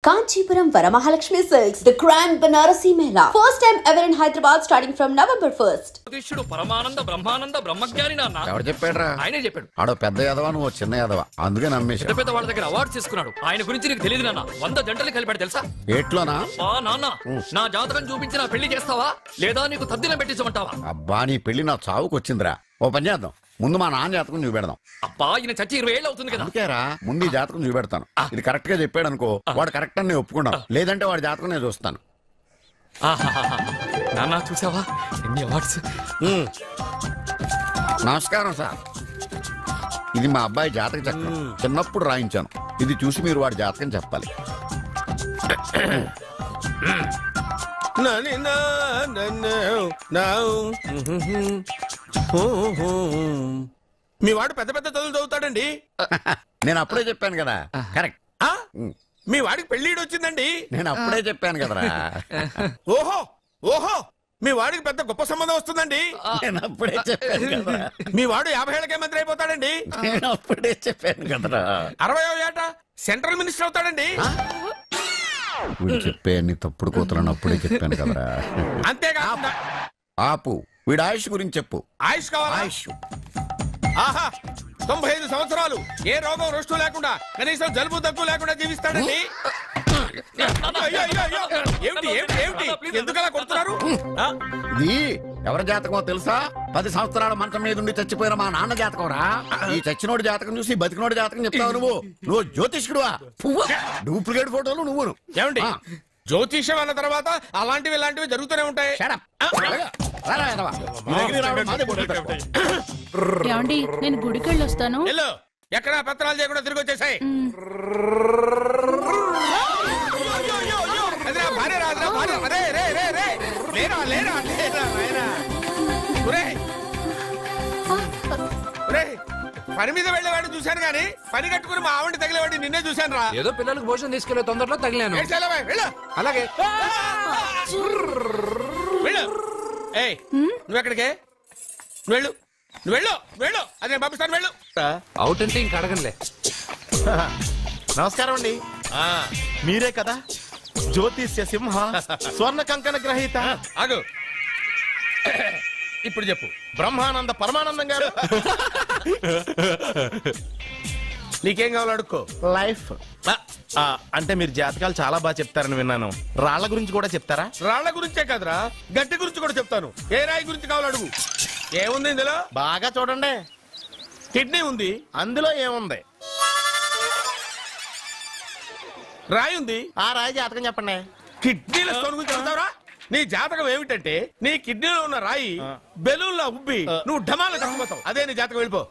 Kanchipuram Varamahalakshmi Silks, the Grand Banarasi Mela. First time ever in Hyderabad starting from November 1st. జ్యోతిష్యుడు పరమానంద బ్రహ్మానంద బ్రహ్మజ్ఞాని నాన్న. ఎవరు చెప్పాడురా? ఆయనే చెప్పాడు. ఆడో పెద్ద యాదవా, నువ్వు చిన్న యాదవా, అందుకే నమ్మేశా. పెద్ద వాళ్ళ దగ్గర అవార్డు తీసుకున్నాడు. ఆయన గురించి నీకు తెలియదు నాన్న. 100 జంటలు కలిపాడు తెలుసా? ఏట్లోనా? నాన్న నా జాతకం చూపించి నా పెళ్లి చేస్తావా లేదా నీకు తద్దిలం పెట్టించమంటావా? అబ్బా, నీ పెళ్లి నా చావుకు వచ్చిందిరా. ఓ పని చేద్దాం, ముందు మా నాన్న జాతకం చూపెడదాం. అబ్బా ఈయన చచ్చి 20 ఏళ్ళు అవుతుంది కదా. అందుకేరా ముందు ఈ జాతకం చూపెడతాను. ఇది కరెక్ట్ గా చెప్పాడు అనుకో, వాడు కరెక్ట్ అని నేను ఒప్పుకున్నాను. లేదంటే వాడి జాతకం నేను చూస్తాను. నాన్న చూసావా ఎన్ని అవార్డ్స్. నమస్కారం సార్, ఇది మా అబ్బాయి జాతక చక్రం. చిన్నప్పుడు రాయించాను. ఇది చూసి మీరు వాడి జాతకం చెప్పాలి. మీ వాడు పెద్ద పెద్ద చదువులు చదువుతాడండి. నేను అప్పుడే చెప్పాను కదా. కరెక్ట్. మీ వాడికి పెళ్లిడు వచ్చిందండి. నేను అప్పుడే చెప్పాను కదరా. ఓహో ఓహో మీ వాడికి పెద్ద గొప్ప సంబంధం వస్తుందండి. నేను అప్పుడే చెప్పాను కదరా. మీ వాడు 50 ఏళ్ళకే మంత్రి అయిపోతాడండి. నేను అప్పుడే చెప్పాను కదరా. 60వ ఏట సెంట్రల్ మినిస్టర్ అవుతాడండి. వీడు చెప్పే అన్ని తప్పుడు కూతురని అప్పుడే చెప్పాను కదరా. అంతేకాకుండా ఆపు, వీడి ఆయుష్ గురించి చెప్పు. ఆయుష్ కావాలా? ఆయుష్ ఆహా 95 సంవత్సరాలు ఏ రోగం రుష్టు లేకుండా, కనీసం జలుబు దగ్గు లేకుండా జీవిస్తాడండి. అయ్యో, అయ్యో, అయ్యో. ఏమిటి ఏమిటి ఏమిటి ఎందుకలా కొడుతున్నారు? ఇది ఎవరి జాతకమో తెలుసా? 10 సంవత్సరాల మంచం మీద ఉండి చచ్చిపోయిన మా నాన్న జాతకం రా. ఈ చచ్చినోడి జాతకం చూసి బతికినోడి జాతకం చెప్తావు నువ్వు జ్యోతిష్కుడువా? డూప్లికేట్ ఫోటోలు నువ్వును. ఏమండి జ్యోతిష్యం అన్న తర్వాత అలాంటివి ఇలాంటివి జరుగుతూనే ఉంటాయి. ఏమండి నేను గుడికి వెళ్ళొస్తాను. ఎక్కడ పత్రాలు చేయకుండా తిరిగి వచ్చేసాయి. పని మీద వెళ్ళేవాడిని చూశాను గానీ పని కట్టుకుని మా ఆవిడ తగిలేవాడిని నిన్నే చూశాను రా. ఏదో పిల్లలకు భోజనం తీసుకెళ్లే తొందరలో తగిలాను. అలాగే నువ్వెక్కడికే? వెళ్ళు వెళ్ళు వెళ్ళు, అదే పంపిస్తాను వెళ్ళు. అవుట్ అంటే ఇంక అడగనులే. నమస్కారం అండి. మీరే కదా జ్యోతిష్య సింహ స్వర్ణ కంకణ గ్రహీత? ఆగు, ఇప్పుడు చెప్పు. బ్రహ్మానంద పరమానందం గారు. నీకేం కావాలో అడుక్కో. లైఫ్ అంటే మీరు జాతకాలు చాలా బాగా చెప్తారని విన్నాను. రాళ్ల గురించి కూడా చెప్తారా? రాళ్ల గురించే కాదురా, గట్టి గురించి కూడా చెప్తాను. ఏ రాయి గురించి కావాలో అడుగు. ఏముంది ఇందులో? బాగా చూడండి. కిడ్నీ ఉంది. అందులో ఏముంది? రాయి ఉంది. ఆ రాయి జాతకం చెప్పండి. కిడ్నీల స్టోన్ గురించి చెప్తావురా? నీ జాతకం ఏమిటంటే నీ కిడ్నీలో ఉన్న రాయి బెలూన్లా ఉబ్బి నువ్వు ఢమాల చచ్చిపోతావు. అదే నీ జాతకం. వెళ్ళిపో.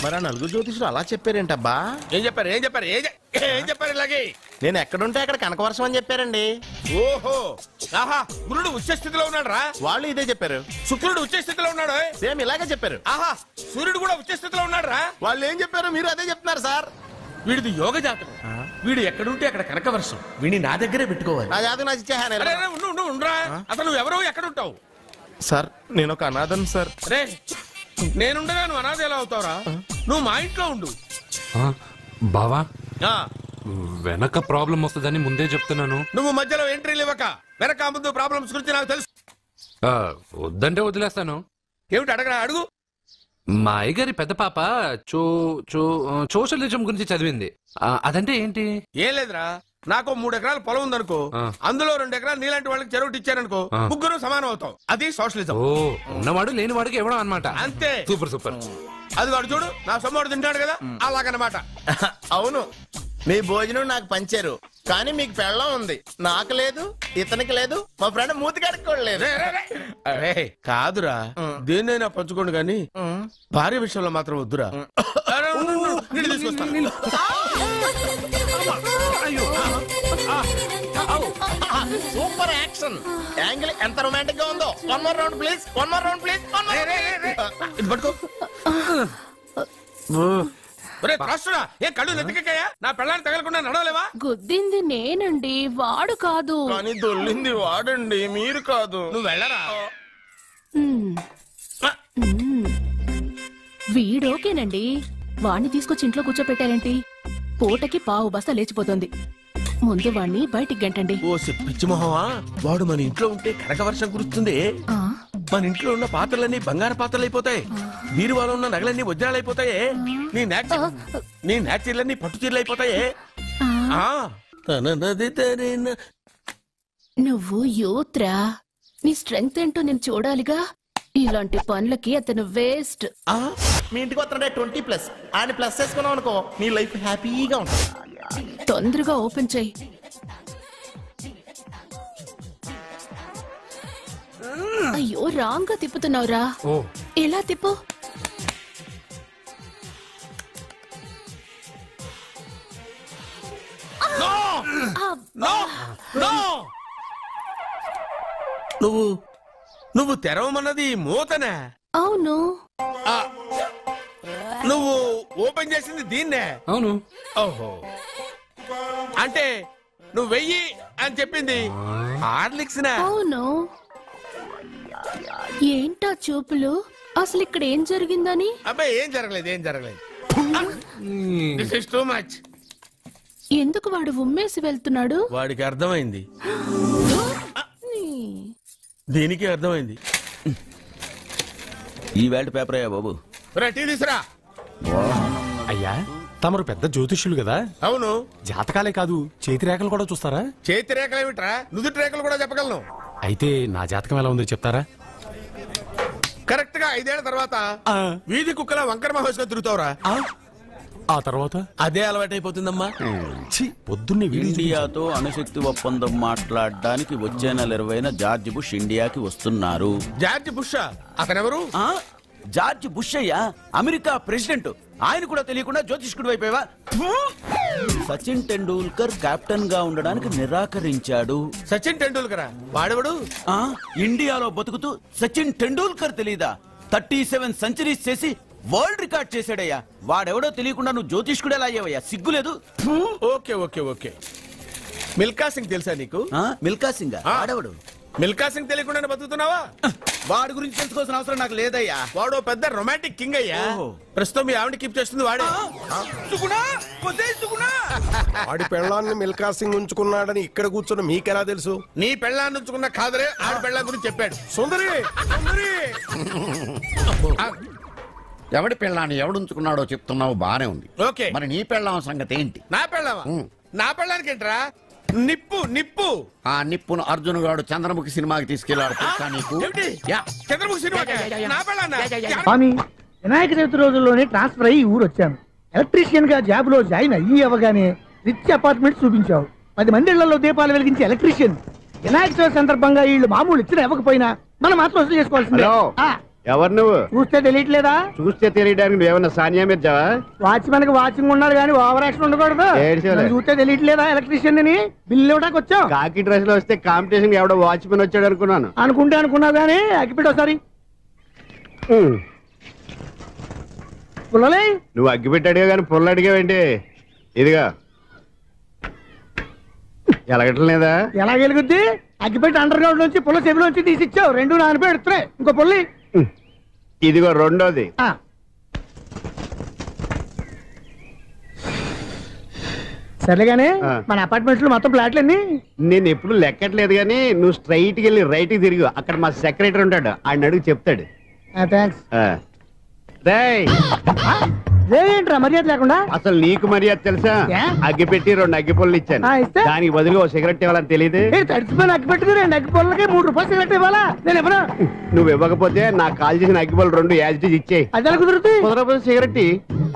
మరి ఆ నలుగురు జ్యోతిషులు అలా చెప్పారేంటబ్బా? ఏం చెప్పారు ఏం చెప్పారు ఏం చెప్పారు ఇలాగే? నేను ఎక్కడుంటే అక్కడ కనకవర్షం అని చెప్పారండి. ఓహో, ఆహా, గురుడు ఉచ్చ స్థితిలో ఉన్నాడు రా. వాళ్ళు ఇదే చెప్పారు. శుక్రుడు ఉచ్చ స్థితిలో ఉన్నాడు. సేమ్ ఇలాగే చెప్పారు. ఆహా, సూర్యుడు కూడా ఉచ్చ స్థితిలో ఉన్నాడు రా. వాళ్ళు ఏం చెప్పారు మీరు అదే చెప్తున్నారు సార్. వీడిది యోగ జాతకం. వీడు ఎక్కడుంటే అక్కడ కనకవర్షం. వీడిని నా దగ్గరే పెట్టుకోవాలి. నా జాతకం నాకు ఇచ్చేహాను. ఉండరా, అసలు నువ్వు ఎవరో ఎక్కడుంటావు? సార్ నేను ఒక అనాథను సార్. రే, నేనుండగా నువ్వు అనాథ ఎలా అవుతావురా? నువ్వు మా ఇంట్లో ఉండు. బావా వెనక ప్రాబ్లం వస్తుందని ముందే చెప్తున్నాను. నువ్వు మధ్యలో ఎంట్రీలు ఇవ్వక. వెనక ముందు ప్రాబ్లమ్స్ గురించి నాకు తెలుసు. వద్దంటే వదిలేస్తాను. ఏమిటి అడగరా? అడుగు. మా అయ్యగారి పెద్ద పాప సోషలిజం గురించి చదివింది. అదంటే ఏంటి? ఏం లేదురా, నాకు 3 ఎకరాల పొలం ఉందనుకో, అందులో 2 ఎకరాలు నీలాంటి వాళ్ళకి చెరువు ఇచ్చారనుకో, ముగ్గురు సమానం అవుతాం. అది సోషలిజం. ఓ, ఉన్నవాడు లేని వాడికి ఇవ్వడం అన్నమాట. అంతే. Super super. అది వాడు చూడు, నా సొమ్మడు తింటాడు కదా, అలాగనమాట. అవును, మీ భోజనం నాకు పంచారు కానీ మీకు పెళ్ళం ఉంది. నాకు లేదు, ఇతనికి లేదు, మా ఫ్రెండ్ మూతి కడుక్కోలేదు. కాదురా, దేన్నైనా పంచుకోండి కానీ భార్య విషయంలో మాత్రం వద్దురా. సూపర్ యాక్షన్ యాంగిల్ ఎంత రొమాంటిక్ గా ఉందో. One more round please, one more round please. ఇది పట్టుకో. ఏ కళ్ళు నెత్తికెక్కాయా? నా పెళ్ళాన్ని తగలకుండా నడవలేవా? గుద్దింది నేనండి, వాడు కాదు. కానీ దొల్లింది వాడండి, మీరు కాదు. నువ్వు వెళ్ళరా. వీడోకేనండి, వాణ్ణి తీసుకొచ్చి ఇంట్లో కూర్చోపెట్టారేంటి? పూటకి పావు బస్తా లేచిపోతుంది. ముందు వాణ్ణి బయటికి గంటండి. ఓ పిచ్చి మొహమా, వాడు మన ఇంట్లో ఉంటే కనక వర్షం కురుస్తుంది. మన ఇంట్లో ఉన్న పాత్రలన్నీ బంగారు పాత్రలు అయిపోతాయి, బీరువాలో ఉన్న నగలన్నీ వజ్రాలు అయిపోతాయి, నీ నాచీర్లన్నీ పట్టు చీరలు అయిపోతాయి. నువ్వు యూత్రా, నీ స్ట్రెంగ్త్ ఏంటో నేను చూడాలిగా. ఇలాంటి పనులకి అతను వేస్ట్. మీ ఇంటికి వస్తాడే 20+ ఆయన ప్లస్ చేసుకున్నావు అనుకో, నీ లైఫ్ హ్యాపీగా ఉంటుంది. తొందరగా ఓపెన్ చెయ్యి. అయ్యో రాంగ్ గా తిప్పుతున్నావురా. ఎలా తిప్పు? నువ్వు తెరవమన్నది మూతనే. అవును. నువ్వు ఓపెన్ చేసింది దీన్నే. అవును. ఓహో, అంటే నువ్వు వెయ్యి అని చెప్పింది హార్లిక్స్. అవును. ఏంటా చూపులు? అసలు ఇక్కడ ఏం జరిగిందని? అబ్బాయి ఏం జరగలేదు. This is too much. ఎందుకు వాడు ఉమ్మేసి వెళ్తున్నాడు? వాడికి అర్థమైంది, దీనికి అర్థమైంది. ఈ వేల్ట్ పేపర్ అయ్యా బాబు. టీ తీసురా. అయ్యా తమరు పెద్ద జ్యోతిష్యులు కదా. అవును. జాతకాలే కాదు చేతి రేఖలు కూడా చూస్తారా? చేతి రేఖలు ఏమిట్రా, నుదుటి రేఖలు కూడా చెప్పగలను. అయితే నా జాతకం ఎలా ఉందో చెప్తారా? కరెక్ట్ గా 5 ఏళ్ల తర్వాత వీధి కుక్కల వంకర మహోత్సవ తిరుగుతావురా. ఆ తర్వాత అదే అలవాటైపోతుందమ్మా. పొద్దున్నే ఇండియాతో అణుశక్తి ఒప్పందం మాట్లాడడానికి వచ్చే నెల 20న జార్జ్ బుష్ ఇండియాకి వస్తున్నారు. జార్జ్ బుష్ అతనెవరు? జార్జ్ బుష్ అయ్యా, అమెరికా ప్రెసిడెంట్. ఆయన కూడా తెలియకుండా జ్యోతిష్కుడు అయిపోయావా? సచిన్ టెండూల్కర్ కెప్టెన్ గా ఉండడానికి నిరాకరించాడు. సచిన్ టెండూల్కర్ వాడెవడు? ఇండియాలో బతుకుతూ సచిన్ టెండూల్కర్ తెలీదా? 37 సెంచరీస్ చేసి వరల్డ్ రికార్డ్ చేశాడయ్యా. వాడెవడో తెలియకుండా నువ్వు జ్యోతిష్కుడు ఎలా అయ్యావయ్యా? సిగ్గులేదు. ఓకే. మిల్కా సింగ్ తెలుసా నీకు? మిల్కా సింగ్ వాడెవడు? మిల్కా సింగ్ తెలియకుండా బతుకుతున్నావా? వాడి గురించి తెలుసుకోవాల్సిన అవసరం నాకు లేదయ్యా. వాడు పెద్ద రొమాంటిక్ కింగ్ అయ్యా. ప్రస్తుతం మీ ఆవిడ కీప్ చేస్తుంది వాడే. వాడి పెళ్ళాన్ని మిల్కా సింగ్ ఉంచుకున్నాడని ఇక్కడ కూర్చున్న మీకెలా తెలుసు? నీ పెళ్ళాన్ని ఉంచుకున్న కాదరే ఆడి పెళ్ళ గురించి చెప్పాడు. సుందరి ఎవడి పెళ్ళాన్ని ఎవడుంచుకున్నాడో చెప్తున్నావు, బానే ఉంది. ఓకే, మరి నీ పెళ్ళాం సంగతి ఏంటి? నా పెళ్ళావా? నా పెళ్ళానికి ఏంట్రా? నిప్పు. ఆ నిప్పును అర్జున్ గాడు చంద్రముఖి సినిమాకి తీసుకెళ్లాడు. చంద్రముఖి సినిమా నా పెళ్ళాన్నా? స్వామి, వినాయక చవితి రోజుల్లోనే ట్రాన్స్ఫర్ అయ్యి ఊరు వచ్చాను. ఎలక్ట్రీషియన్ గా జాబ్ లో జాయిన్ అయ్యి అవగానే రిచ్ అపార్ట్మెంట్ చూపించావు. 10 మంది ఇళ్లలో దీపాలు వెలిగించే ఎలక్ట్రీషియన్. వినాయక చవితి సందర్భంగా వీళ్ళు మామూలు ఇచ్చిన ఇవ్వకపోయినా మనం మాత్రం వసూలు చేసుకోవాల్సిందే. ఎవరు నువ్వు? చూస్తే తెలియట్లేదా? చూస్తే తెలియడానికి నువ్వేమన్నా సానియా మీర్జావా? వాచ్మెన్ కి వాచింగ్ ఉండాలి కానీ ఓవర్ యాక్షన్ ఉండకూడదు. చూస్తే తెలియట్లేదా ఎలక్ట్రీషియన్ అని? బిల్లు ఇవ్వడానికి వచ్చావు. కాకి డ్రెస్ లో వస్తే కాంపిటీషన్ ఎవడో వాచ్మెన్ వచ్చాడు అనుకున్నాను. అనుకున్నావు కానీ అగ్గిపెట్టి ఒకసారి. పుల్లలే నువ్వు అగ్గిపెట్టి అడిగా కానీ పుల్ల అడిగావేంటి? ఇదిగా ఎలగట్లేదా? ఎలా వెలుగుద్ది? అగ్గిపెట్టి అండర్ గ్రౌండ్ నుంచి పుల్ల చెవిలోంచి తీసిచ్చావు. 2 నానపై ఎడుతున్నాయి. ఇంకో పుల్లి ఇదిగో రెండోది. సర్లేగానే మన అపార్ట్మెంట్స్ లో మొత్తం ఫ్లాట్లు అన్ని నేను ఎప్పుడు లెక్కట్లేదు కానీ నువ్వు స్ట్రైట్ కి వెళ్ళి రైట్ కి తిరిగి అక్కడ మా సెక్రటరీ ఉంటాడు, ఆయన అడుగు చెప్తాడు. థ్యాంక్స్. ఏంట్రా మర్యాద లేకుండా? అసలు నీకు మర్యాద తెలుసా? అగ్గిపెట్టి 2 అగ్గిపుల్లలు ఇచ్చాను, దానికి బదులుగా ఓ సిగరెట్ ఇవ్వాలని తెలియదు. తడిచిపోయిన అగ్గిపెట్టి 2 అగ్గిపుల్లకి 3 రూపాయలు సిగరెట్ ఇవ్వాలా? నేను ఇవ్వను. నువ్వు ఇవ్వకపోతే నాకు కాల్ చేసిన అగ్గిపుల్లలు 2 యాజిటీజ్ ఇచ్చేయి. అది ఎలా కుదురుతుంది? కుదరకపోతే సిగరెట్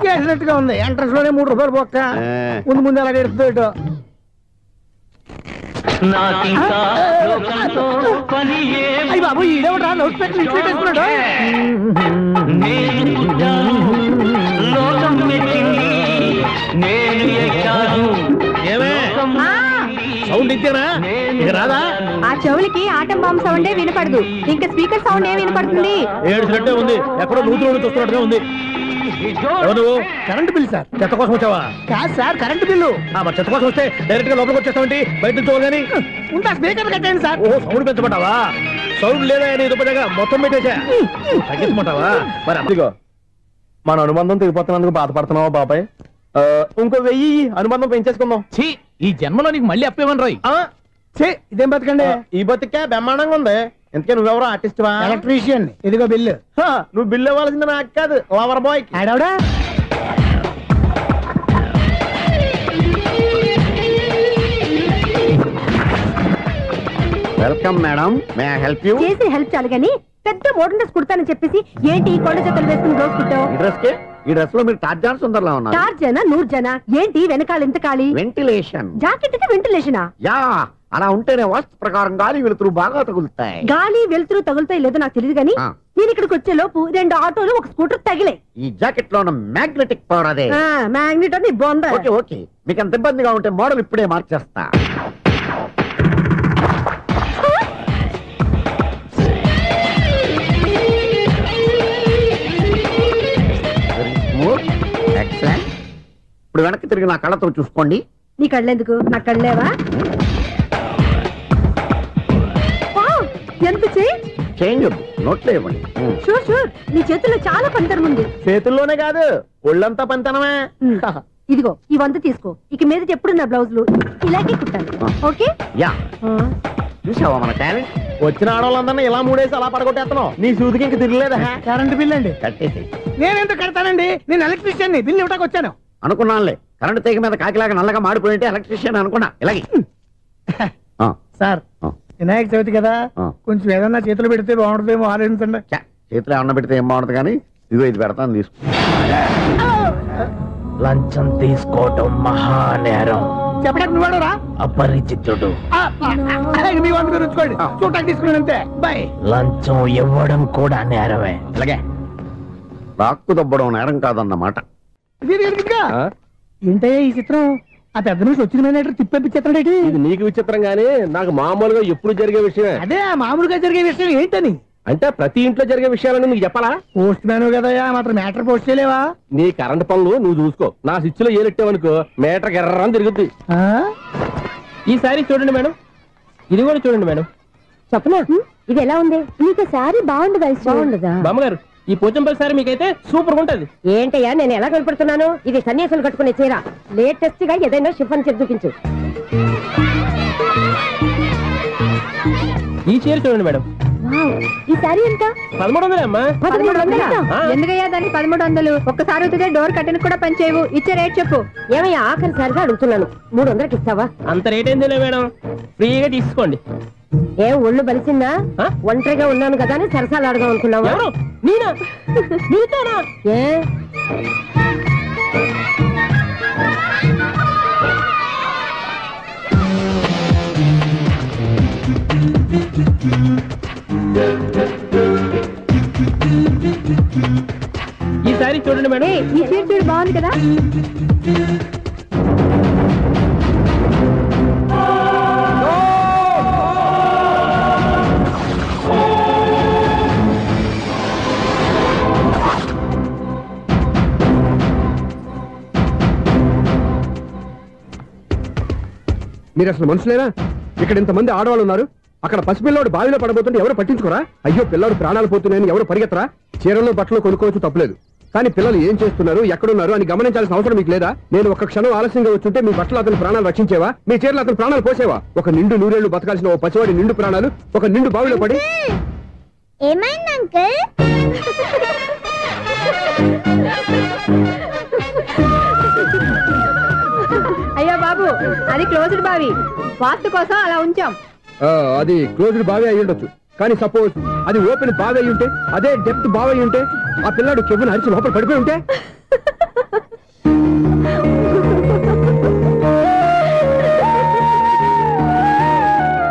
వేసినట్టుగా ఉంది. ఎంట్రన్స్ లోనే 3 రూపాయలు పోక్క. ముందు అలాగే ఎడుతుంది. అయ్యి బాబు, ఈడేవడా లౌడ్ స్పీకర్ ఇన్స్టేట్ చేసుకున్నాడు? సౌండ్ ఇచ్చారా? ఇక రాదా? ఆ చెవులకి ఆటం బాంబు సౌండే వినపడదు, ఇంకా స్పీకర్ సౌండ్ ఏ వినపడుతుంది? ఏడ్చినట్టే ఉంది, ఎక్కడో నూతులు చూస్తున్నట్టుగా ఉంది. ఎవరు? Current bill sir. చెత్త కోసం వచ్చావా? కాదు సార్, కరెంట్ బిల్లు. మరి చెత్త కోసం వస్తే డైరెక్ట్ గా లోపలికి వచ్చేస్తామంటే బయట నుంచి కానీ ఉంటా. స్పీకర్ కట్టండి సార్. ఓ సౌండ్ పెంచమంటావా? సౌండ్ లేదా దుబ్బగా మొత్తం పెట్టేసా తగ్గించమంటావా? మరి అదిగో మన అనుబంధం తెగిపోతున్నందుకు బాధపడుతున్నావా బాబాయ్? ఇంకో 1000 అనుబంధం పెంచేసుకుందాం. ఈ జన్మలో నీకు మళ్ళీ అప్పేమని రాయి ఇదేం బతకండి ఈ బతికే బ్రహ్మాండంగా ఉంది. ఎందుకే నువ్వెవరో ఆర్టిస్ట్ వా? ఎలక్ట్రీషియన్. ఇదిగో బిల్లు. నువ్వు బిల్లు ఇవ్వాల్సింది నాకు కాదు, లవర్ బాయ్. ఆడవడా welcome madam, may I help you? చేసి హెల్ప్ చాలు గానీ పెద్ద మోడల్ డ్రెస్ కుడతానని చెప్పేసి ఏంటి కొండ జతలు వేసుకుని రోజు కుట్టావు? ఈ డ్రెస్ లో మీరు టార్జాన్ సుందర్లా ఉన్నారు. టార్జనా నూర్జనా ఏంటి వెనకాల ఎంత ఖాళీ? వెంటిలేషన్. జాకెట్ కి వెంటిలేషనా? యా, అలా ఉంటేనే వాస్తు ప్రకారం గాలి వెలుతురు బాగా తగులుతాయి. గాలి వెలుతురు తగులుతాయి లేదో నాకు తెలియదు గానీ నేను ఇక్కడికి వచ్చే లోపు 2 ఆటోలు ఒక స్కూటర్ తగిలే. ఈ జాకెట్ లో ఉన్న మ్యాగ్నెటిక్ పవర్ అదే. మ్యాగ్నెట్ అని బొంద. ఓకే ఓకే, మీకు అంత ఇబ్బందిగా ఉంటే మోడల్ ఇప్పుడే మార్చేస్తా. ఎక్సలెంట్. ఇప్పుడు వెనక్కి తిరిగి నా కళ్ళతో చూసుకోండి. నీ కళ్ళెందుకు? నా కళ్ళేవా? ఎంత చేంజ్ నోట్లో ఇవ్వండి. షూర్ షూర్, నీ చేతుల్లో చాలా పంతరం ఉంది. చేతుల్లోనే కాదు ఒళ్ళంతా పంతనమే. ఇదిగో ఈ 100 తీసుకో. ఇక మీద ఎప్పుడు నా బ్లౌజులు ఇలాగే కుట్టాను. ఓకే? యా, చూసావా మన టాలెంట్? వచ్చిన ఆడవాళ్ళందరినీ ఇలా మూడేసి అలా పడగొట్టేస్తున్నావు. నీ సూదికి ఇంక తిరగలేదా? కరెంట్ బిల్ అండి. కట్టేసి. నేనెందుకు కడతానండి? నేను ఎలక్ట్రీషియన్. బిల్లు ఇవ్వడానికి వచ్చాను. అనుకున్నానులే, కరెంట్ తీగ మీద కాకిలాగా నల్లగా మాడిపోయింటే ఎలక్ట్రీషియన్ అనుకున్నా. ఇలాగే సార్, వినాయక చవితి కదా, కొంచెం ఏదన్నా చేతులు పెడితే బాగుంటుందేమో ఆలోచించండి. చేతిలో ఏమన్నా పెడితే ఏం బాగుంటుంది కానీ ఇదిగో ఇది పెడతాను, తీసుకో. లంచం తీసుకోవటం మహానేరం. చెప్పడానికి నువ్వాడరా? అపరిచితుడు. మీ వంద మీరు ఉంచుకోండి, చూడటానికి తీసుకున్నాను అంతే. బాయ్. లంచం ఇవ్వడం కూడా నేరమే. అలాగే రాక్కు దబ్బడం నేరం కాదన్నమాట. ఏంటయ్యా ఈ చిత్రం? ఆ పెద్ద నుంచి వచ్చిన మేనేటర్ తిప్పించేస్తాడేంటి? ఇది నీకు విచిత్రం గానీ నాకు మామూలుగా ఎప్పుడు జరిగే విషయమే. అదే మామూలుగా జరిగే విషయం ఏంటని? అంటే ప్రతి ఇంట్లో జరిగే విషయాలను నీకు చెప్పాలా? పోస్ట్ మ్యాన్ కదయ్యా, మాత్రం మ్యాటర్ పోస్ట్ చేయలేవా? నీ కరెంట్ పనులు నువ్వు చూసుకో. నా స్విచ్ లో ఏలెట్టావనుకో మీటర్ ఎర్రని తిరుగుద్ది. ఈసారి చూడండి మేడం, ఇది కూడా చూడండి మేడం. చెప్పనా? ఇది ఎలా ఉంది? నీకు సారీ బాగుండదా? బాగుండదా? బామ్మగారు, ఈ పోచంపల్లి సారీ మీకైతే సూపర్ ఉంటుంది. ఏంటయ్యా నేను ఎలా కనపడుతున్నాను? ఇది సన్యాసులు కట్టుకునే చీర. లేటెస్ట్ గా ఏదైనా షిఫన్ చెప్పి చూపించు. ఈ చీర చూడండి మేడం. ఈ సారీ ఎంత? 1300 అమ్మా. 1300? ఎందుకయ్యా దాన్ని 1300? ఒక్కసారి అవుతుందే డోర్ కట్టెన్ కూడా పనిచేయవు. ఇచ్చే రేట్ చెప్పు. ఏమయ్యా ఆఖరిసారిగా అడుగుతున్నాను, 300కి ఇస్తావా? అంత రేట్ ఏందిలే మేడం, ఫ్రీగా తీసుకోండి. ఏం ఒళ్ళు బలిసిందా? ఒంటరిగా ఉన్నాను కదా అని సరసాలు అడదాం అనుకున్నావా? నేనా? నీతోనా? ఏ ఈ సారీ చూడండి మేడం. ఈ చీర చూడు, బాగుంది కదా? మీరు అసలు మనుషులేనా? ఇక్కడ ఇంతమంది ఆడవాళ్ళు ఉన్నారు, అక్కడ పసిపిల్లాడు బావిలో పడబోతుంటే ఎవరు పట్టించుకోరా? అయ్యో పిల్లాడు ప్రాణాలు పోతున్నాయని ఎవరు పరిగెత్తరా? చీరలు బట్టలు కొనుక్కోవచ్చు, తప్పలేదు. కానీ పిల్లలు ఏం చేస్తున్నారు, ఎక్కడున్నారు అని గమనించాల్సిన అవసరం మీకు లేదా? నేను ఒక క్షణం ఆలస్యంగా వచ్చుంటే మీ బట్టలు అతని ప్రాణాలు రక్షించేవా? మీ చీరలు అతని ప్రాణాలు పోసేవా? ఒక నిండు నూరేళ్లు బతకాల్సిన ఓ పసివాడి నిండు ప్రాణాలు ఒక నిండు బావిలో పడి. ఏమైంది అంకుల్? అయ్యో బాబు, అది క్లోజ్డ్ బావి, వాస్తు కోసం అలా ఉంచాం. అది క్లోజ్డ్ బావి అయి ఉండొచ్చు, కానీ సపోజ్ అది ఓపెన్ బావి అయి ఉంటే, అదే డెప్త్ బావి అయి ఉంటే, ఆ పిల్లాడు కెవ్వున అరిచి లోపల పడిపోయి ఉంటే?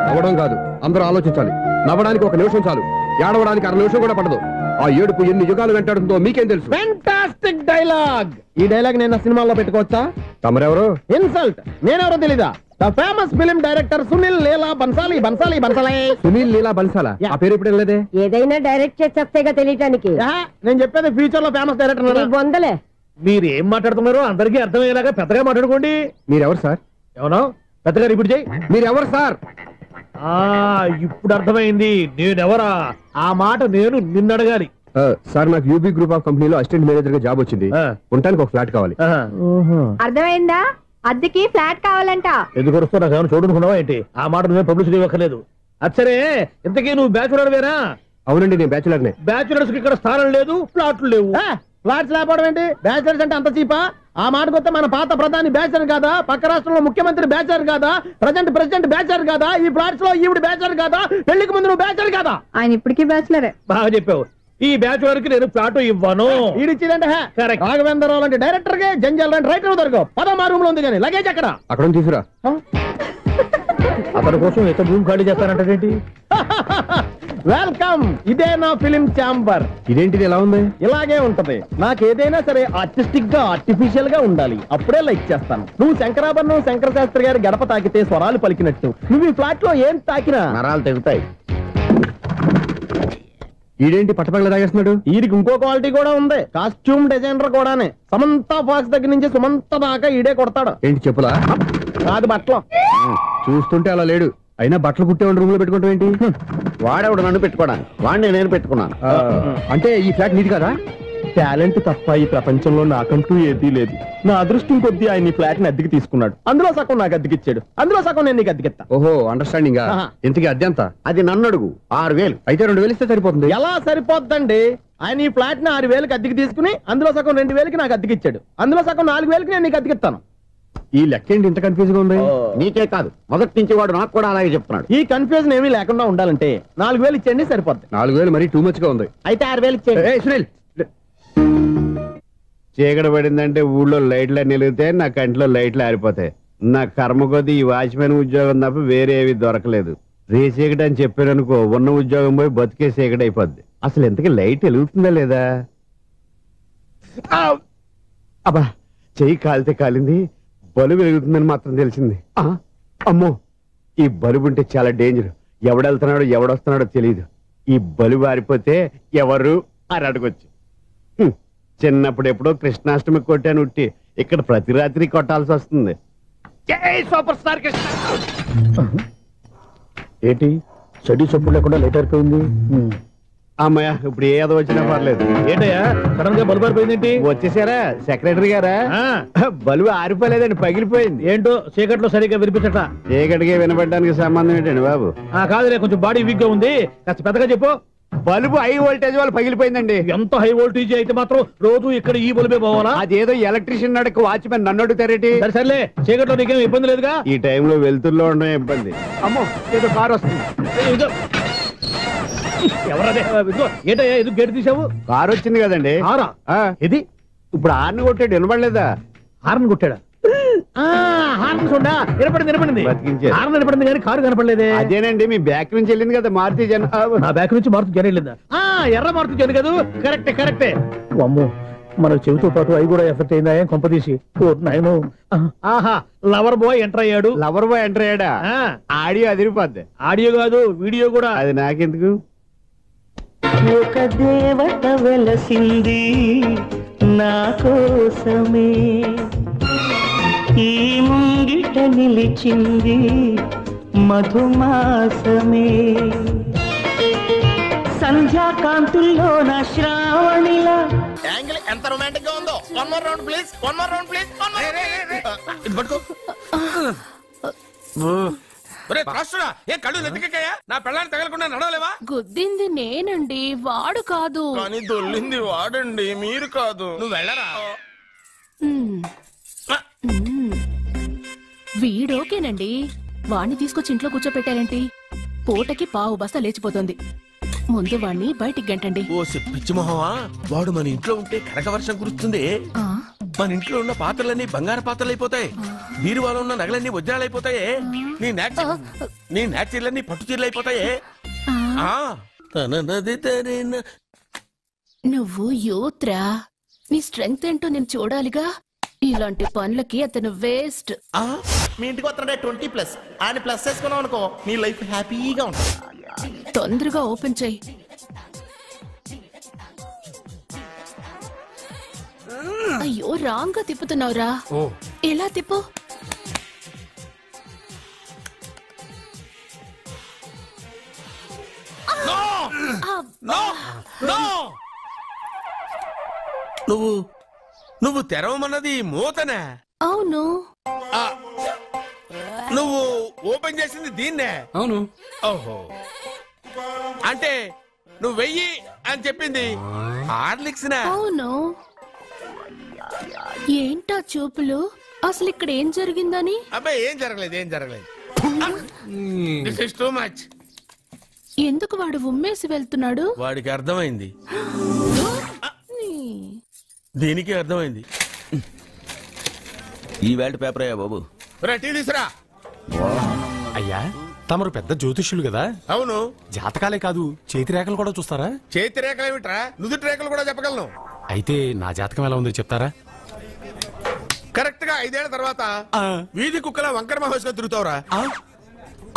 నవ్వడం కాదు, అందరూ ఆలోచించాలి. నవ్వడానికి 1 నిమిషం చాలు, ఏడవడానికి 1/2 నిమిషం కూడా పడదు. ఆ ఏడుపు ఎన్ని యుగాలు వెంటాడుతుందో మీకేం తెలుసు? Fantastic dialogue. ఈ డైలాగ్ నేను సినిమాలో పెట్టుకోవచ్చా? తమరెవరు? ఇన్సల్ట్. నేనెవరో తెలీదా? The famous film director Sunil Leela Bhansali. Sunil Leela బన్సాలా? ఆ పేరు ఇప్పుడు లేదే. ఏదైనా డైరెక్ట్ చేసేగా తెలియటానికి. నేను చెప్పేది ఫ్యూచర్ లో ఫేమస్ డైరెక్టర్. బొందలే. మీరు ఏం మాట్లాడుతున్నారో అందరికీ అర్థమయ్యేలాగా పెద్దగా మాట్లాడుకోండి. మీరెవరు సార్? ఎవరో పెద్దగా రిపీట్ చేయి. మీరెవరు సార్? ఇప్పుడు అర్థమైంది నేనెవరా. ఆ మాట నేను నిన్నడగాలి. సార్, నాకు యూబీ గ్రూప్ ఆఫ్ కంపెనీలో అసిస్టెంట్ మేనేజర్ గా జాబ్ వచ్చింది. ఉండటానికి ఒక ఫ్లాట్ కావాలి. అర్థమైందా? అద్దెకి ఫ్లాట్ కావాలంట. ఎందుకు వస్తున్నా కానీ చూడనుకున్నావా ఏంటి? ఆ మాట నువ్వే పబ్లిసిటీ ఇవ్వక్కర్లేదు. అచ్చరే, ఇంతకీ నువ్వు బ్యాచులర్ వేరా? అవునండి, నేను బ్యాచులర్నే. బ్యాచులర్స్ కి ఇక్కడ స్థానం లేదు, ప్లాట్లు లేవు. ఫ్లాట్స్ లేకపోవడం ఏంటి? బ్యాచులర్స్ అంటే అంత చీపా? ఆ మాటకొస్తే మన పాత ప్రధాని బ్యాచులర్ కాదా? పక్క రాష్ట్రంలో ముఖ్యమంత్రి బ్యాచులర్ కాదా? ప్రెసిడెంట్ బ్యాచులర్ కాదా? ఈ ఫ్లాట్స్ లో ఈవిడ బ్యాచులర్ కాదా? పెళ్లికి ముందు నువ్వు బ్యాచులర్ కాదా? ఆయన ఇప్పటికీ బ్యాచులరే. బాగా చెప్పావు. ఈ బ్యాచులర్ కి నేను ఫ్లాట్ ఇవ్వను. ఇడిచ్చిందంటే రాఘవేంద్రరావు లాంటి డైరెక్టర్ కి జంజల్ లాంటి రైటర్ దొరకవు. 10వ రూమ్ లో ఉంది కానీ లగేజ్ అక్కడ తీసుకురా. అతని కోసం ఎంత రూమ్ ఖాళీ చేస్తానంటే వెల్కమ్. ఇదే నా ఫిలిం ఛాంబర్. ఇదేంటిది ఎలా ఉంది? ఇలాగే ఉంటది. నాకు ఏదైనా సరే ఆర్టిస్టిక్ గా ఆర్టిఫిషియల్ గా ఉండాలి, అప్పుడే లైక్ చేస్తాను. నువ్వు శంకరాభరణం శంకర శాస్త్రి గారి గడప తాకితే స్వరాలు పలికినట్టు నువ్వు ఈ ఫ్లాట్ లో ఏం తాకినా నరాలు తెగుతాయి. ఈడేంటి పట్టపగల తాగేస్తున్నాడు? వీరికి ఇంకో క్వాలిటీ కూడా ఉంది. కాస్ట్యూమ్ డిజైనర్ కూడానే. సమంత ఫాక్స్ దగ్గర నుంచి సుమంత దాకా ఈడే కొడతాడు. ఏంటి చెప్పులా? కాదు, బట్టలు. చూస్తుంటే అలా లేడు. అయినా బట్టలు కుట్టేవాడి రూమ్ లో పెట్టుకుంటాం ఏంటి? వాడేవాడు నన్ను పెట్టుకోవడానికి, వాడిని నేను పెట్టుకున్నాను. అంటే ఈ ఫ్లాట్ నీది కదా? టాలెంట్ తప్ప ఈ ప్రపంచంలో నాకంటూ ఏదీ లేదు. నా అదృష్టం కొద్దీ ఆయన ఈ ఫ్లాట్ ని అద్దెకి తీసుకున్నాడు. అందులో సగం నాకు అద్దెకిచ్చాడు, అందులో సగం నేను నీకు అద్దెకిస్తా. ఓహో, అండర్స్టాండింగ్. ఇంతకీ అద్దె ఎంత? అది నన్ను అడుగు. 6,000. అయితే 2,000 ఇస్తే సరిపోతుంది. ఎలా సరిపోద్దండి? ఆయన ఈ ఫ్లాట్ ని 6,000కి అద్దెకి తీసుకుని అందులో సగం 2,000కి నాకు అద్దెకిచ్చాడు, అందులో సగం 4,000కి నేను నీకు అద్దెకిస్తాను. ఈ లెక్క ఏంటి ఇంత కన్ఫ్యూజ్ గా ఉంది? నీకే కాదు, మొదటి నుంచి వాడు నాకు కూడా అలాగే చెప్తున్నాడు. ఈ కన్ఫ్యూజన్ ఏమీ లేకుండా ఉండాలంటే 4,000 ఇచ్చేయండి, సరిపోద్ది. 4,000 మరీ టూ మచ్ గా ఉంది. అయితే 6,000 ఇచ్చేయండి. సునీల్, చీకటి పడిందంటే ఊళ్ళో లైట్లు నిలిగితే నా కంటిలో లైట్లు ఆరిపోతాయి. నా కర్మ కొద్దీ ఈ వాచ్మెన్ ఉద్యోగం తప్ప వేరే ఏవి దొరకలేదు. రేచీకటి అని చెప్పారనుకో, ఉన్న ఉద్యోగం పోయి బతికే చీకటి అయిపోద్ది. అసలు ఎంతకీ లైట్ వెలుగుతుందా లేదా? అబ్బా, చెయ్యి కాలితే కాలింది, బలుబు వెలుగుతుందని మాత్రం తెలిసింది. అమ్మో, ఈ బలుబు ఉంటే చాలా డేంజర్. ఎవడెళ్తున్నాడో ఎవడొస్తున్నాడో తెలియదు. ఈ బలుబు ఆరిపోతే ఎవరు అని అడగొచ్చు. చిన్నప్పుడు ఎప్పుడో కృష్ణాష్టమి కొట్టాను ఉట్టి, ఇక్కడ ప్రతి రాత్రి కొట్టాల్సి వస్తుంది. Super star Krishna. ఏంటి చెడు చెప్పుడు లేకుండా లేట్ అయిపోయింది? అమ్మయ్య, ఇప్పుడు ఏదో వచ్చినా పర్లేదు. ఏంటయ్యా సడన్ గా బల్బు ఆరిపోయింది? వచ్చేసారా సెక్రటరీ గారా? బలుబు ఆరిపోలేదండి, పగిలిపోయింది. ఏంటో చీకట్లో సరిగ్గా వినిపించట. చీకటికి వినపడడానికి సంబంధం ఏంటండి బాబు? కాదులే, కొంచెం బాడీ వీక్ గా ఉంది, కాస్త పెద్దగా చెప్పు. బల్బు హై వోల్టేజ్ వాళ్ళు పగిలిపోయిందండి. ఎంత హై వోల్టేజ్ అయితే మాత్రం రోజు ఇక్కడ ఈ బల్బే పోవాలా? అదేదో ఎలక్ట్రీషియన్ నడక వాచ్మెన్ నన్ను అడుగుతారేటి? సర్లే, చీకట్లో నీకేం ఇబ్బంది లేదుగా? ఈ టైంలో వెళ్తుల్లో ఉండడం ఇబ్బంది. అమ్మో, ఏదో కారు వస్తుంది. ఎవరదే? ఏంటయ్యా ఎందుకు గేటు తీసావు? కారు వచ్చింది కదండి. ఇది ఇప్పుడు హార్న్ కొట్టాడు, వినపడలేదా? హార్న్ కొట్టాడా? హార్న్ చూడా వినపడింది. హార్న్ వినపడింది కానీ కారు కనపడలేదే. అదేనండి, మీ బ్యాక్ నుంచి వెళ్ళింది కదా మారుతి జన. నా బ్యాక్ నుంచి మారుతి జన వెళ్ళిందా? ఎర్ర మారుతి జన కదా? కరెక్టే. అమ్మో, మన చెవితో పాటు అవి కూడా ఎఫెక్ట్ అయిందా? ఏం కొంపదీసి నాయను. ఆహా, లవర్ బాయ్ ఎంటర్ అయ్యాడు. లవర్ బాయ్ ఎంటర్ అయ్యాడా? ఆడియో అదిరిపోద్ది. ఆడియో కాదు, వీడియో కూడా. అది నాకెందుకు? ఒక దేవత వెలసింది నా కోసమే, ఈ ముంగిట నిలిచింది మధుమాసమే, సంధ్యాకాంతుల్లో నా శ్రావణిలా. యాంగిల్ ఎంత రొమాంటిక్ గా ఉందో. One more round please. కళ్ళు నెత్తికెక్కాయా? నా పెళ్ళాన్ని తగలకుండా నడవలేవా? గుద్దింది నేనండి, వాడు కాదు. కానీ దొల్లింది వాడండి, మీరు కాదు. నువ్వు వెళ్ళరా? వీడోకేనండి, వాణ్ణి తీసుకొచ్చి ఇంట్లో కూర్చోపెట్టారేంటి? పూటకి పావు బస్తా లేచిపోతుంది. ముందు వాణ్ణి బయటికి గంటండి. ఓ పిచ్చి మొహమా, వాడు మన ఇంట్లో ఉంటే కనక వర్షం కురుస్తుంది. మన ఇంట్లో ఉన్న పాత్రలన్నీ బంగారు పాత్రలు అయిపోతాయి, బీరువాలో ఉన్న నగలన్నీ వజ్రాలైపోతాయి, నీ నాచీర్లన్నీ పట్టు చీరలు అయిపోతాయి. నువ్వు యూత్రా, నీ స్ట్రెంగ్త్ ఏంటో నేను చూడాలిగా. ఇలాంటి పనులకి అతను వేస్ట్. మీ ఇంటికి వస్తుంటే 20+ ఆయన ప్లస్ చేసుకున్నావు అనుకో, నీ లైఫ్ హ్యాపీగా ఉంటుంది. తొందరగా ఓపెన్ చెయ్యి. అయ్యో, రాంగ్ గా తిప్పుతున్నావురా. ఎలా తిప్పు? నువ్వు తెరవమన్నది మూతనే. అవును. నువ్వు ఓపెన్ చేసింది దీన్నే? అవును. ఓహో, అంటే నువ్వు వెయ్యి అని చెప్పింది హార్లిక్స్ నా? అవును. ఏంటా చూపులు? అసలు ఇక్కడ ఏం జరిగిందని? అబ్బాయి ఏం జరగలేదు, ఏం జరగలేదు. This is too much. ఎందుకు వాడు ఉమ్మేసి వెళ్తున్నాడు? వాడికి అర్థమైంది, దీనికి అర్థమైంది. ఈ వేల్ట్ పేపర్ అయ్యా బాబు. తీసురా. అయ్యా తమరు పెద్ద జ్యోతిష్యులు కదా? అవును. జాతకాలే కాదు చేతి రేఖలు కూడా చూస్తారా? చేతి రేఖలు ఏమిట్రా, నుదుటి రేఖలు కూడా చెప్పగలను. అయితే నా జాతకం ఎలా ఉందో చెప్తారా? కరెక్ట్ గా 5 ఏళ్ల తర్వాత వీధి కుక్కల వంకర మహోత్సవం తిరుగుతావురా.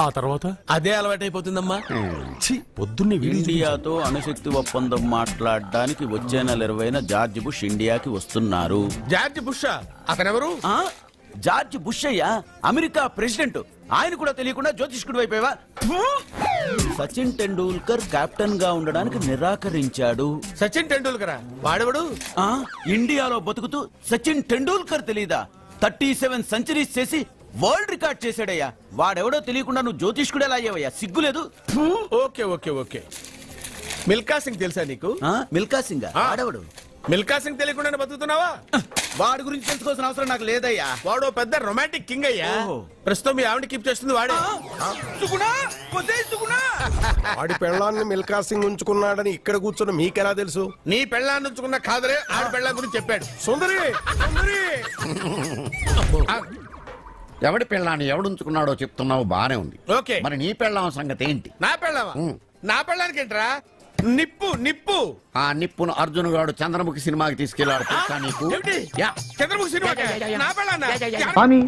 ఆ తర్వాత అదే అలవాటైపోతుందమ్మా. పొద్దున్నే ఇండియాతో అణుశక్తి ఒప్పందం మాట్లాడడానికి వచ్చే నెల 20న జార్జ్ బుష్ ఇండియాకి వస్తున్నారు. జార్జ్ బుష్ అతనెవరు? జార్జ్ బుష్ అయ్యా, అమెరికా ప్రెసిడెంట్. ఆయన కూడా తెలియకుండా జ్యోతిష్కుడు అయిపోయావా? సచిన్ టెండూల్కర్ కెప్టెన్ గా ఉండడానికి నిరాకరించాడు. సచిన్ టెండూల్కర్ వాడెవడు? ఇండియాలో బతుకుతూ సచిన్ టెండూల్కర్ తెలీదా? 37 సెంచరీస్ చేసి వరల్డ్ రికార్డ్ చేశాడయ్యా. వాడెవడో తెలియకుండా నువ్వు జ్యోతిష్కుడు ఎలా అయ్యావయ్యా? సిగ్గులేదు. Okay okay okay. Milkha Singh తెలుసా నీకు? మిల్కా సింగ్ వాడెవడు? మిల్కా సింగ్ తెలియకుండా బతుకుతున్నావా? వాడి గురించి తెలుసుకోవాల్సిన అవసరం నాకు లేదయ్యా. వాడు పెద్ద రొమాంటిక్ కింగ్ అయ్యా. ప్రస్తుతం మీ ఆవిడ కీప్ చేస్తుంది వాడే. వాడి పెళ్ళాన్ని మిల్కా సింగ్ ఉంచుకున్నాడని ఇక్కడ కూర్చున్న మీకెలా తెలుసు? నీ పెళ్ళాన్ని ఉంచుకున్న కాదరే ఆడి పెళ్ళాం గురించి చెప్పాడు. సుందరి ఎవడి పెళ్ళాన్ని ఎవడుంచుకున్నాడో చెప్తున్నావు, బానే ఉంది. ఓకే, మరి నీ పెళ్ళాం సంగతి ఏంటి? నా పెళ్ళావా? నా పెళ్ళానికి ఏంట్రా? నిప్పు నిప్పు. ఆ నిప్పును అర్జున్ గాడు చంద్రముఖి సినిమాకి తీసుకెళ్లాడు తెలుసా నీకు? చంద్రముఖి సినిమా నా పెళ్ళాన్నా? స్వామి,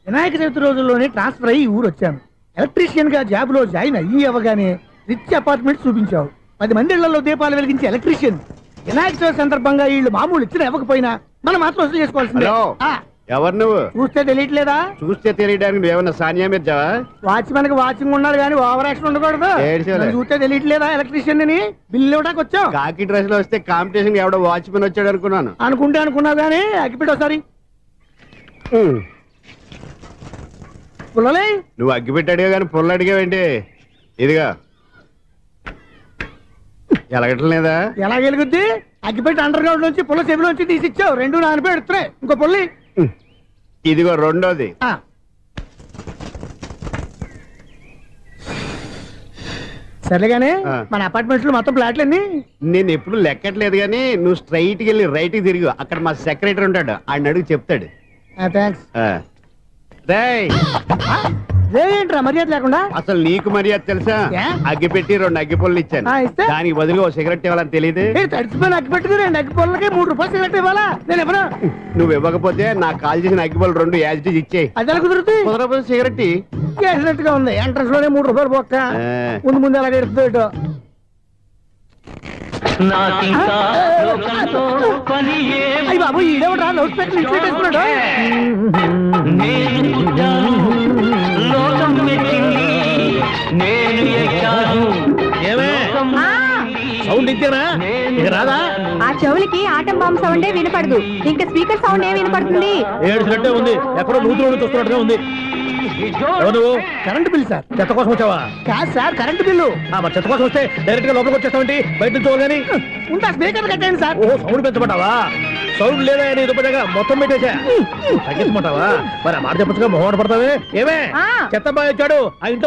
వినాయక చవితి రోజుల్లోనే ట్రాన్స్ఫర్ అయ్యి ఊరు వచ్చాను. ఎలక్ట్రీషియన్ గా జాబ్ లో జాయిన్ అయ్యి అవ్వగానే రిచ్ అపార్ట్మెంట్ చూపించావు. 10 మంది ఇళ్లలో దీపాలు వెలిగించే ఎలక్ట్రీషియన్. వినాయక చవితి సందర్భంగా వీళ్ళు మామూలు ఇచ్చిన ఇవ్వకపోయినా మనం మాత్రం వసూలు చేసుకోవాల్సిందే. ఎవరు నువ్వు? చూస్తే తెలియట్లేదా? చూస్తే తెలియడానికి నువ్వేమన్నా సానియా మీర్జావా? వాచ్మెన్ కి వాచింగ్ ఉండాలి కానీ ఓవర్ యాక్షన్ ఉండకూడదు. చూస్తే తెలియట్లేదా ఎలక్ట్రీషియన్ అని? బిల్లు ఇవ్వడానికి వచ్చావు. కాకి డ్రెస్ లో వస్తే కాంపిటీషన్ ఎవడో వాచ్మెన్ వచ్చాడు అనుకున్నాను. అనుకున్నావు కానీ అగ్గిపెట్టి ఒకసారి. పుల్లలే నువ్వు అగ్గిపెట్టి అడిగా కానీ పుల్ల అడిగావేంటి? ఇదిగా ఎలగటం లేదా? ఎలా వెలుగుద్ది? అగ్గిపెట్టి అండర్ గ్రౌండ్ నుంచి పుల్ల చెవిలోంచి తీసి ఇచ్చావు. 2 నానపై ఎడుతున్నాయి. ఇంకో పుల్లి ఇదిగో రెండోది. సరేగానే మన అపార్ట్మెంట్స్ లో మొత్తం ఫ్లాట్లు అన్ని నేను ఎప్పుడు లెక్కట్లేదు కానీ నువ్వు స్ట్రైట్ కి వెళ్ళి రైట్ కి తిరిగి అక్కడ మా సెక్రటరీ ఉంటాడు, ఆయన అడుగు చెప్తాడు. ఏంట్రా మర్యాద లేకుండా? అసలు నీకు మర్యాద తెలుసా? అగ్గి పెట్టి 2 అగ్గి పొల్లు ఇచ్చాను, దానికి బదులు ఓ సిగరెట్ ఇవ్వాలని తెలియదు. తడిచిపోయిన అగ్గి పెట్టుకుని 2 అగ్గి పొల్లకి 3 రూపాయలు సిగరెట్ ఇవ్వాలా? నేను ఎవరు? నువ్వు ఇవ్వకపోతే నాకు కాల్ చేసిన అగ్గి పొల్లు 2 యాజిటీస్ ఇచ్చేయి. అది ఎలా కుదురుతుంది? కుదరకపోతే సిగరెట్ వేసినట్టుగా ఉంది. ఎంట్రన్స్ లోనే 3 రూపాయలు పోక్క. ముందు ముందు అలాగే ఎడుతుంది. అయ్యి బాబు ఈడేవడా లౌడ్ స్పీకర్ ఇన్స్టేట్ వేసుకున్నాడు. సౌండ్ ఇచ్చానా? రాదా? ఆ చెవులకి ఆటం బాంబు సౌండే వినపడదు, ఇంకా స్పీకర్ సౌండ్ ఏ వినపడుతుంది? ఏడ్చినట్టే ఉంది. ఎక్కడో నూతులు చూస్తున్నట్టుగా ఉంది. నువ్వు కరెంట్ బిల్ సార్? చెత్త కోసం వచ్చావా? కాదు సార్, కరెంట్ బిల్లు. మరి చెత్త కోసం వస్తే డైరెక్ట్ గా లోపలికి వచ్చేస్తామండి, బయట నుంచి కానీ ఉంటా. స్పీకర్ కట్టండి సార్. ఓ సౌండ్ పెంచమంటావా? సౌండ్ లేదా నీ దుప్పటగా మొత్తం పెట్టేసా. తగ్గించమంటావా? మరి ఆ మాట చెప్పచ్చుగా మొహమాట పడతావే. ఏమే చెత్త బాగా వచ్చాడు ఆ ఇంట్లో